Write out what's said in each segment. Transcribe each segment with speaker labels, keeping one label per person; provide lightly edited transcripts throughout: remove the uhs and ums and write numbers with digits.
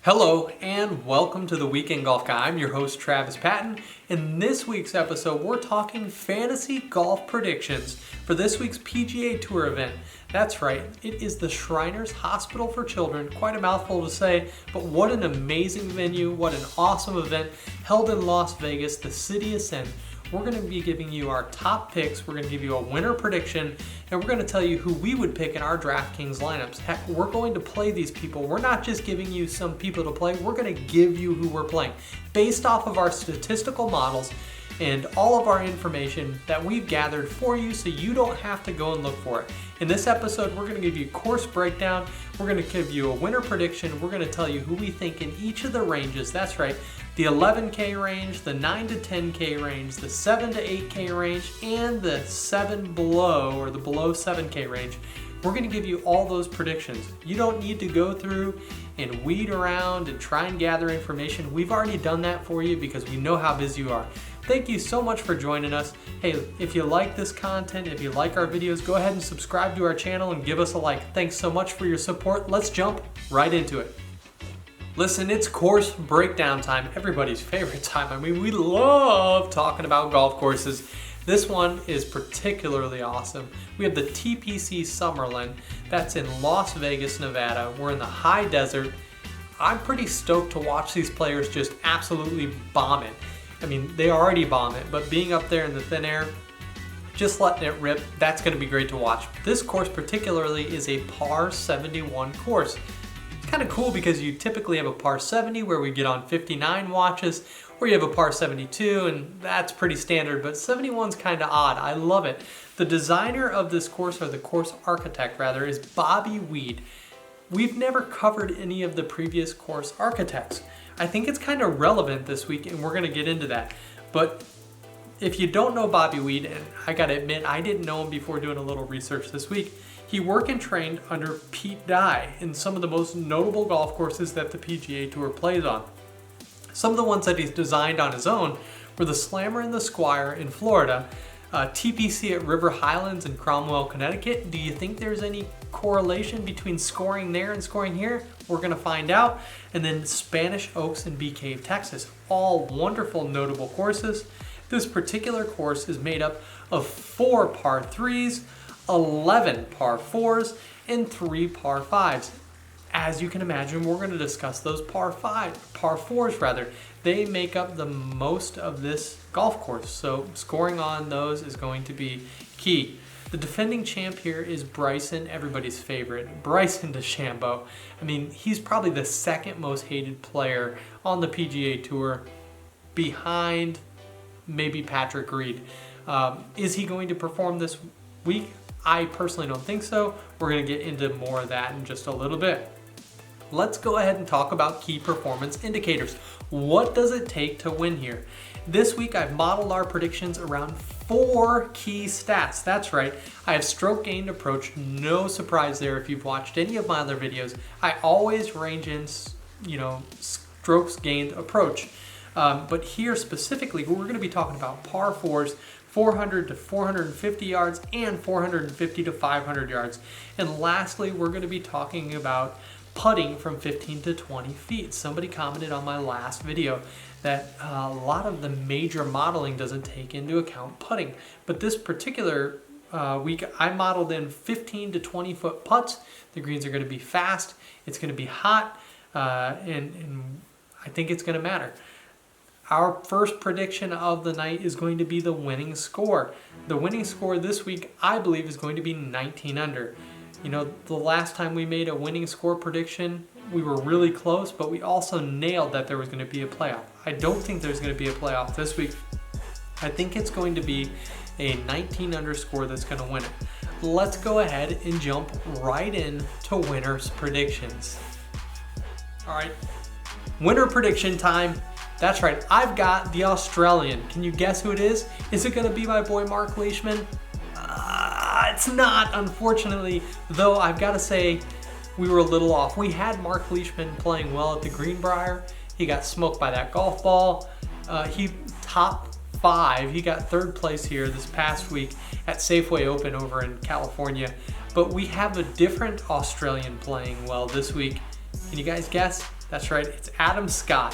Speaker 1: Hello and welcome to the Weekend Golf Guy. I'm your host Travis Patton. In this week's episode, we're talking fantasy golf predictions for this week's PGA Tour event. That's right, it is the Shriners Hospital for Children. Quite a mouthful to say, but what an amazing venue, what an awesome event held in Las Vegas, the city of sin. We're going to be giving you our top picks, we're going to give you a winner prediction, and we're going to tell you who we would pick in our DraftKings lineups. Heck, we're going to play these people. We're not just giving you some people to play, we're going to give you who we're playing based off of our statistical models and all of our information that we've gathered for you so you don't have to go and look for it. In this episode, we're going to give you course breakdown, we're going to give you a winner prediction, we're going to tell you who we think in each of the ranges. That's right, the 11K range, the 9 to 10K range, the 7 to 8K range, and the 7 below or the below 7K range. We're going to give you all those predictions. You don't need to go through and weed around and try and gather information. We've already done that for you because we know how busy you are. Thank you so much for joining us. Hey, if you like this content, if you like our videos, go ahead and subscribe to our channel and give us a like. Thanks so much for your support. Let's jump right into it. Listen, it's course breakdown time, everybody's favorite time. I mean, we love talking about golf courses. This one is particularly awesome. We have the TPC Summerlin. That's in Las Vegas, Nevada. We're in the high desert. I'm pretty stoked to watch these players just absolutely bomb it. I mean, they already bomb it, but being up there in the thin air, just letting it rip, that's going to be great to watch. This course particularly is a par 71 course. It's kind of cool because you typically have a par 70 where we get on 59 watches, or you have a par 72 and that's pretty standard, but 71's kind of odd. I love it. The designer of this course, or the course architect rather, is Bobby Weed. We've never covered any of the previous course architects. I think it's kind of relevant this week and we're going to get into that. But if you don't know Bobby Weed, and I got to admit I didn't know him before doing a little research this week, he worked and trained under Pete Dye in some of the most notable golf courses that the PGA Tour plays on. Some of the ones that he's designed on his own were the Slammer and the Squire in Florida, TPC at River Highlands in Cromwell, Connecticut. Do you think there's any correlation between scoring there and scoring here? We're going to find out. And then Spanish Oaks in Bee Cave, Texas. All wonderful, notable courses. This particular course is made up of 4 par 3s, 11 par 4s, and 3 par 5s. As you can imagine, we're going to discuss those par 4s rather. They make up the most of this golf course, so scoring on those is going to be key. The defending champ here is Bryson, everybody's favorite, Bryson DeChambeau. I mean, he's probably the second most hated player on the PGA Tour, behind maybe Patrick Reed. Is he going to perform this week? I personally don't think so. We're going to get into more of that in just a little bit. Let's go ahead and talk about key performance indicators. What does it take to win here? This week I've modeled our predictions around 4 key stats. That's right, I have stroke gained approach. No surprise there if you've watched any of my other videos. I always range in, strokes gained approach. But here specifically, we're going to be talking about par 4s, 400 to 450 yards, and 450 to 500 yards. And lastly, we're going to be talking about putting from 15 to 20 feet. Somebody commented on my last video that a lot of the major modeling doesn't take into account putting. But this particular week, I modeled in 15 to 20 foot putts. The greens are going to be fast, it's going to be hot, and I think it's going to matter. Our first prediction of the night is going to be the winning score. The winning score this week, I believe, is going to be 19 under. You know, the last time we made a winning score prediction, we were really close, but we also nailed that there was going to be a playoff. I don't think there's going to be a playoff this week. I think it's going to be a 19 under score that's going to win it. Let's go ahead and jump right in to winners predictions. All right, winner prediction time. That's right, I've got the Australian. Can you guess who it is? Is it going to be my boy Mark Leishman? It's not, unfortunately, though I've got to say we were a little off. We had Mark Leishman playing well at the Greenbrier. He got smoked by that golf ball. He top 5. He got 3rd place here this past week at Safeway Open over in California. But we have a different Australian playing well this week. Can you guys guess? That's right, it's Adam Scott.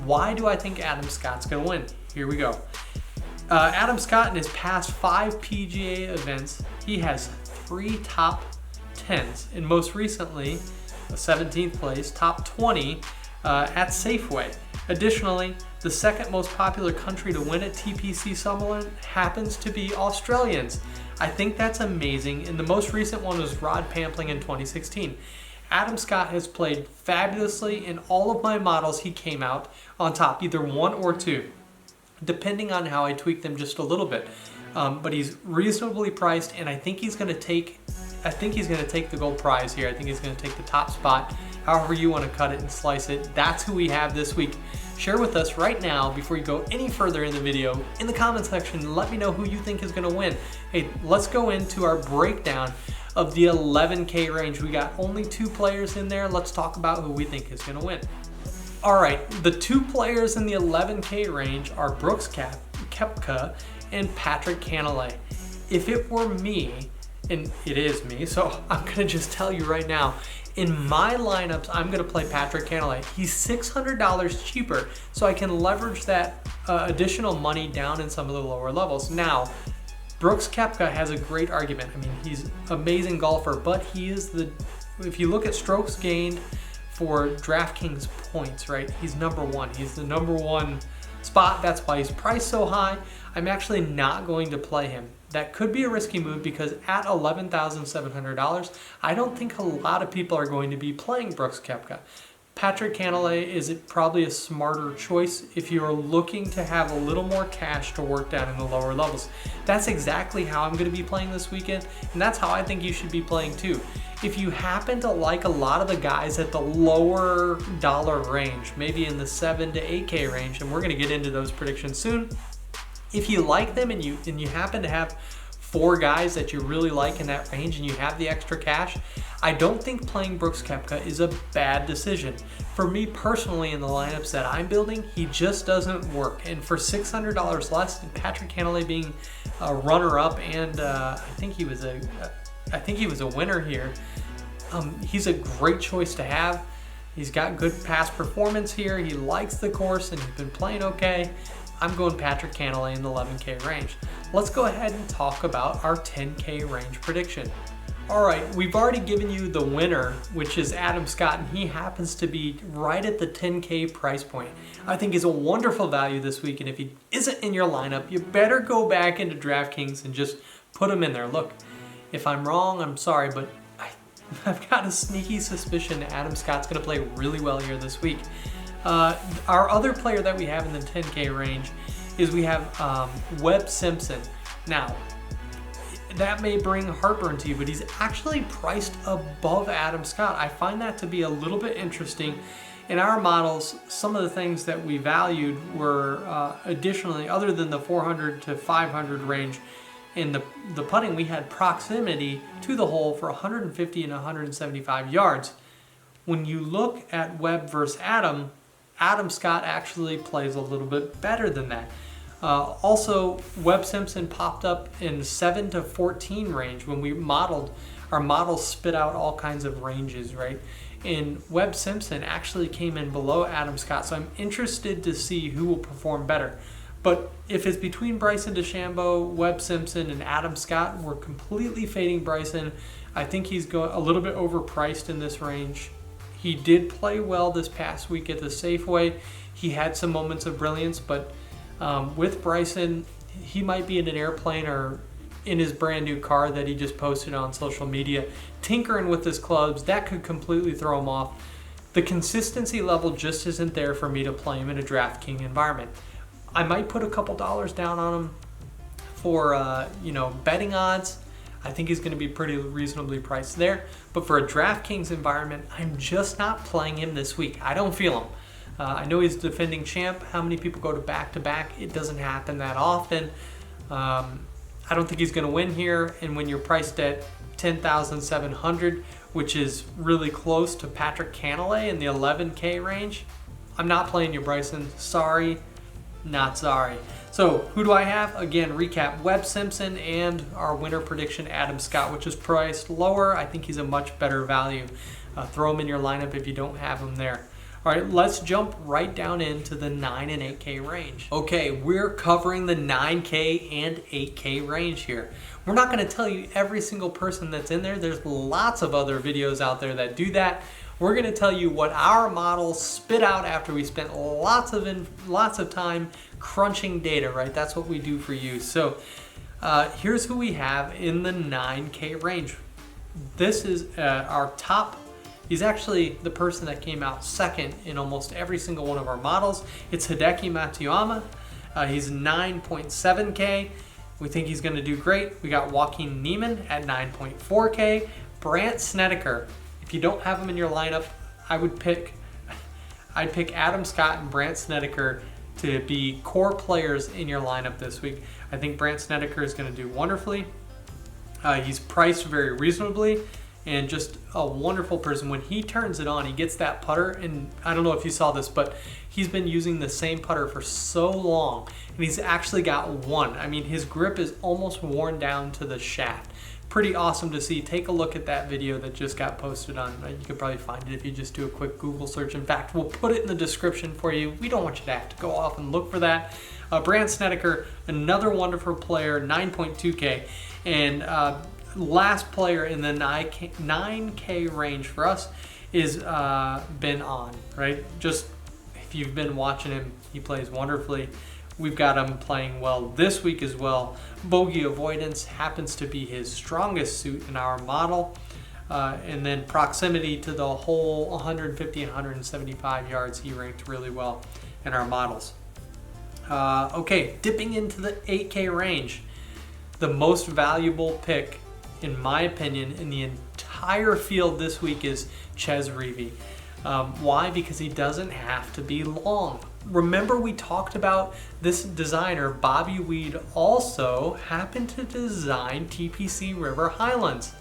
Speaker 1: Why do I think Adam Scott's going to win? Here we go. Adam Scott, in his past 5 PGA events, he has 3 top 10s, and most recently, a 17th place, top 20 at Safeway. Additionally, the second most popular country to win at TPC Summerlin happens to be Australians. I think that's amazing, and the most recent one was Rod Pampling in 2016. Adam Scott has played fabulously. In all of my models, he came out on top, either 1 or 2, depending on how I tweak them just a little bit. But he's reasonably priced, and I think he's going to take the gold prize here. I think he's going to take the top spot. However you want to cut it and slice it, that's who we have this week. Share with us right now, before you go any further in the video, in the comment section, let me know who you think is going to win. Hey, let's go into our breakdown of the 11K range. We got only 2 players in there. Let's talk about who we think is going to win. All right, the 2 players in the 11K range are Brooks Koepka and Patrick Cantlay. If it were me, and it is me, so I'm going to just tell you right now, in my lineups, I'm going to play Patrick Cantlay. He's $600 cheaper, so I can leverage that additional money down in some of the lower levels. Now, Brooks Koepka has a great argument. I mean, he's an amazing golfer, but he is if you look at strokes gained for DraftKings points, right, he's number 1. He's the number 1 spot. That's why he's priced so high. I'm actually not going to play him. That could be a risky move because at $11,700, I don't think a lot of people are going to be playing Brooks Koepka. Patrick Cantlay is probably a smarter choice if you're looking to have a little more cash to work down in the lower levels. That's exactly how I'm going to be playing this weekend, and that's how I think you should be playing too. If you happen to like a lot of the guys at the lower dollar range, maybe in the 7 to 8K range, and we're going to get into those predictions soon, if you like them and you happen to have 4 guys that you really like in that range and you have the extra cash, I don't think playing Brooks Koepka is a bad decision. For me personally, in the lineups that I'm building, he just doesn't work. And for $600 less, and Patrick Cantlay being a runner-up, and I think he was a winner here, he's a great choice to have. He's got good past performance here. He likes the course and he's been playing okay. I'm going Patrick Cantlay in the 11K range. Let's go ahead and talk about our 10K range prediction. All right, we've already given you the winner, which is Adam Scott, and he happens to be right at the 10K price point. I think he's a wonderful value this week, and if he isn't in your lineup, you better go back into DraftKings and just put him in there. Look, if I'm wrong, I'm sorry, but I've got a sneaky suspicion Adam Scott's going to play really well here this week. Our other player that we have in the 10K range is we have Webb Simpson. Now, that may bring heartburn to you, but he's actually priced above Adam Scott. I find that to be a little bit interesting. In our models, some of the things that we valued were additionally, other than the 400 to 500 range, in the putting, we had proximity to the hole for 150 and 175 yards. When you look at Webb versus Adam Scott actually plays a little bit better than that. Also, Webb Simpson popped up in 7 to 14 range when we modeled. Our models spit out all kinds of ranges, right? And Webb Simpson actually came in below Adam Scott, so I'm interested to see who will perform better. But if it's between Bryson DeChambeau, Webb Simpson, and Adam Scott, we're completely fading Bryson. I think he's a little bit overpriced in this range. He did play well this past week at the Safeway. He had some moments of brilliance, but with Bryson, he might be in an airplane or in his brand new car that he just posted on social media, tinkering with his clubs. That could completely throw him off. The consistency level just isn't there for me to play him in a DraftKings environment. I might put a couple dollars down on him for betting odds. I think he's going to be pretty reasonably priced there. But for a DraftKings environment, I'm just not playing him this week. I don't feel him. I know he's defending champ. How many people go to back-to-back? It doesn't happen that often. I don't think he's going to win here. And when you're priced at $10,700, which is really close to Patrick Cantlay in the 11K range, I'm not playing you, Bryson. Sorry, not sorry. So who do I have? Again, recap, Webb Simpson and our winner prediction, Adam Scott, which is priced lower. I think he's a much better value. Throw him in your lineup if you don't have him there. All right, let's jump right down into the 9 and 8K range. Okay, we're covering the 9K and 8K range here. We're not going to tell you every single person that's in there. There's lots of other videos out there that do that. We're going to tell you what our models spit out after we spent lots of time crunching data, right? That's what we do for you. So here's who we have in the 9K range. This is our top. He's actually the person that came out second in almost every single one of our models. It's Hideki Matsuyama. He's 9.7K. We think he's going to do great. We got Joaquin Niemann at 9.4K. Brandt Snedeker. If you don't have him in your lineup, I'd pick Adam Scott and Brandt Snedeker to be core players in your lineup this week. I think Brandt Snedeker is going to do wonderfully. He's priced very reasonably and just a wonderful person. When he turns it on, he gets that putter, and I don't know if you saw this, but he's been using the same putter for so long, and he's actually got one. I mean, his grip is almost worn down to the shaft. Pretty awesome to see. Take a look at that video that just got posted on. You could probably find it if you just do a quick Google search. In fact, we'll put it in the description for you. We don't want you to have to go off and look for that. Brandt Snedeker, another wonderful player, 9.2K. And last player in the 9K range for us is Ben On, right? Just if you've been watching him, he plays wonderfully. We've got him playing well this week as well. Bogey avoidance happens to be his strongest suit in our model. And then proximity to the hole, 150 and 175 yards, he ranked really well in our models. Okay, dipping into the 8K range. The most valuable pick, in my opinion, in the entire field this week is Chez Reavie. Why? Because he doesn't have to be long. Remember, we talked about this designer, Bobby Weed, also happened to design TPC River Highlands.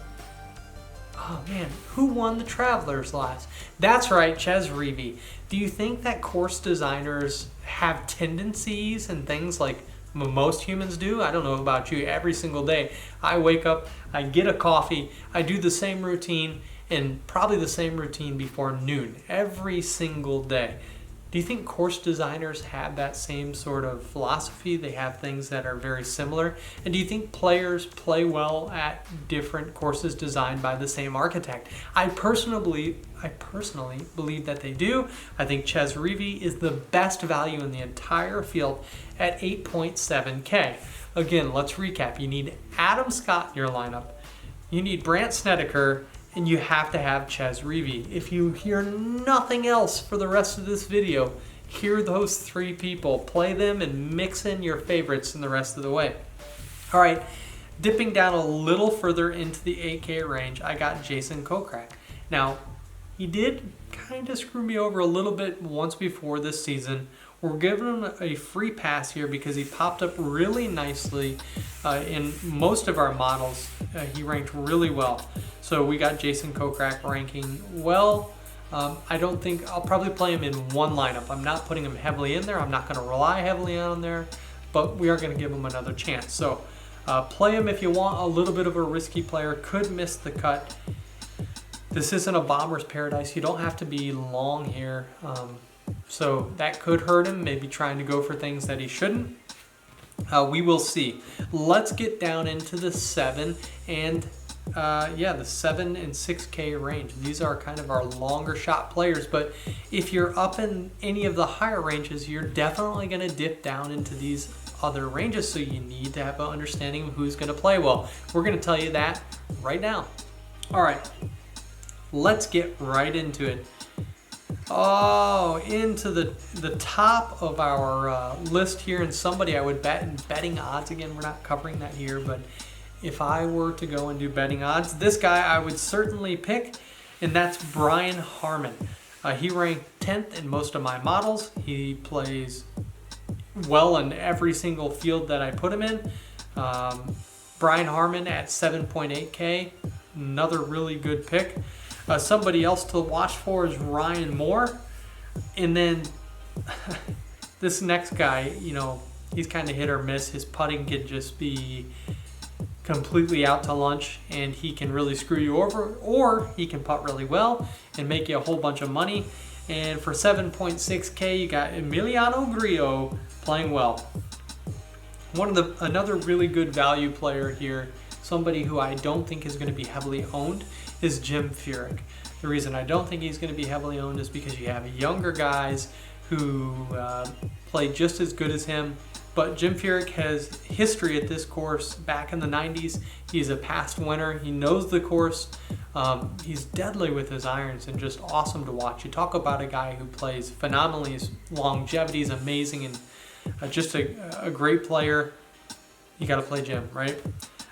Speaker 1: Oh man, who won the Travelers last? That's right, Chez Reavie. Do you think that course designers have tendencies and things like most humans do? I don't know about you. Every single day I wake up, I get a coffee, I do the same routine, and probably the same routine before noon every single day. Do you think course designers have that same sort of philosophy? They have things that are very similar? And do you think players play well at different courses designed by the same architect? I personally believe that they do. I think Chez Reavie is the best value in the entire field at 8.7K. Again, let's recap. You need Adam Scott in your lineup. You need Brandt Snedeker, and you have to have Chez Reavie. If you hear nothing else for the rest of this video, hear those three people, play them, and mix in your favorites in the rest of the way. All right, dipping down a little further into the 8K range, I got Jason Kokrak. Now, he did kind of screw me over a little bit once before this season. We're giving him a free pass here because he popped up really nicely in most of our models. He ranked really well. So we got Jason Kokrak ranking well. I don't think I'll probably play him in one lineup. I'm not putting him heavily in there. I'm not going to rely heavily on there, but we are going to give him another chance. So play him if you want. A little bit of a risky player, could miss the cut. This isn't a bomber's paradise. You don't have to be long here. So that could hurt him, maybe trying to go for things that he shouldn't. We will see. Let's get down into the 7 and 6K range. These are kind of our longer shot players, but if you're up in any of the higher ranges, you're definitely going to dip down into these other ranges, so you need to have an understanding of who's going to play well. We're going to tell you that right now. All right, let's get right into it. Oh, into the top of our list here, and somebody I would bet in betting odds. Again, we're not covering that here, but if I were to go and do betting odds, this guy I would certainly pick, and that's Brian Harman. He ranked 10th in most of my models. He plays well in every single field that I put him in. Brian Harman at 7.8K, another really good pick. Somebody else to watch for is Ryan Moore. And then this next guy, he's kind of hit or miss. His putting could just be completely out to lunch, and he can really screw you over, or he can putt really well and make you a whole bunch of money. And for 7.6K, you got Emiliano Grillo playing well. Another really good value player here, somebody who I don't think is going to be heavily owned, is Jim Furyk. The reason I don't think he's going to be heavily owned is because you have younger guys who play just as good as him. But Jim Furyk has history at this course back in the 90s. He's a past winner. He knows the course. He's deadly with his irons and just awesome to watch. You talk about a guy who plays phenomenally. His longevity is amazing and just a great player. You got to play Jim, right?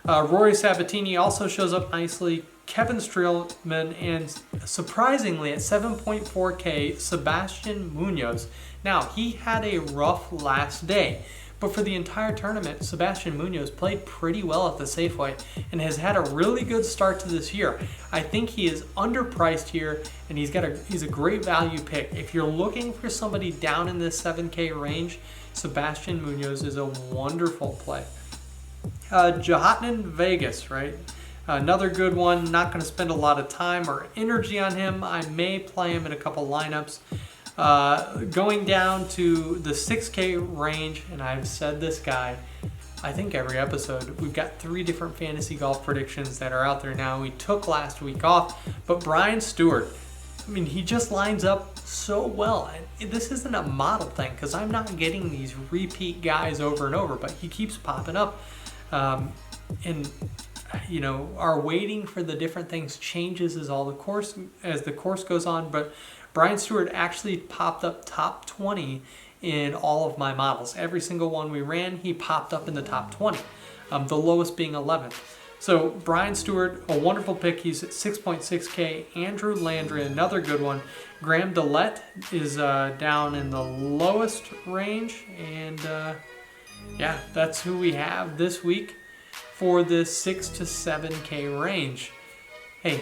Speaker 1: Rory Sabatini also shows up nicely. Kevin Streelman, and surprisingly at 7.4K, Sebastian Munoz. Now, he had a rough last day, but for the entire tournament, Sebastian Munoz played pretty well at the Safeway and has had a really good start to this year. I think he is underpriced here, and he's a great value pick. If you're looking for somebody down in this 7K range, Sebastian Munoz is a wonderful play. Johatnan Vegas, right? Another good one. Not going to spend a lot of time or energy on him. I may play him in a couple lineups. Going down to the 6K range, and I've said this guy, I think every episode, we've got 3 different fantasy golf predictions that are out there now. We took last week off, but Brian Stewart, I mean, he just lines up so well. And this isn't a model thing because I'm not getting these repeat guys over and over, but he keeps popping up. And you know, our waiting for the different things changes as the course goes on, but Brian Stewart actually popped up top 20 in all of my models. Every single one we ran, he popped up in the top 20, the lowest being 11th. So Brian Stewart, a wonderful pick. He's at 6.6K. Andrew Landry, another good one. Graham Dillette is down in the lowest range, and yeah, that's who we have this week for this 6 to 7K range. Hey,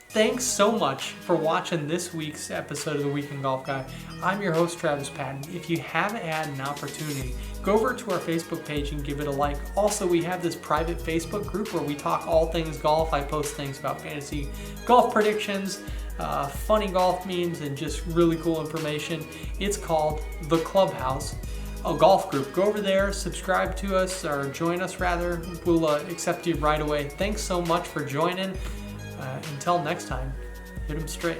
Speaker 1: thanks so much for watching this week's episode of the Weekend Golf Guy. I'm your host, Travis Patton. If you haven't had an opportunity, go over to our Facebook page and give it a like. Also, we have this private Facebook group where we talk all things golf. I post things about fantasy golf predictions, funny golf memes, and just really cool information. It's called The Clubhouse, a golf group. Go over there, subscribe to us, or join us rather. We'll accept you right away. Thanks so much for joining. Until next time, hit 'em straight.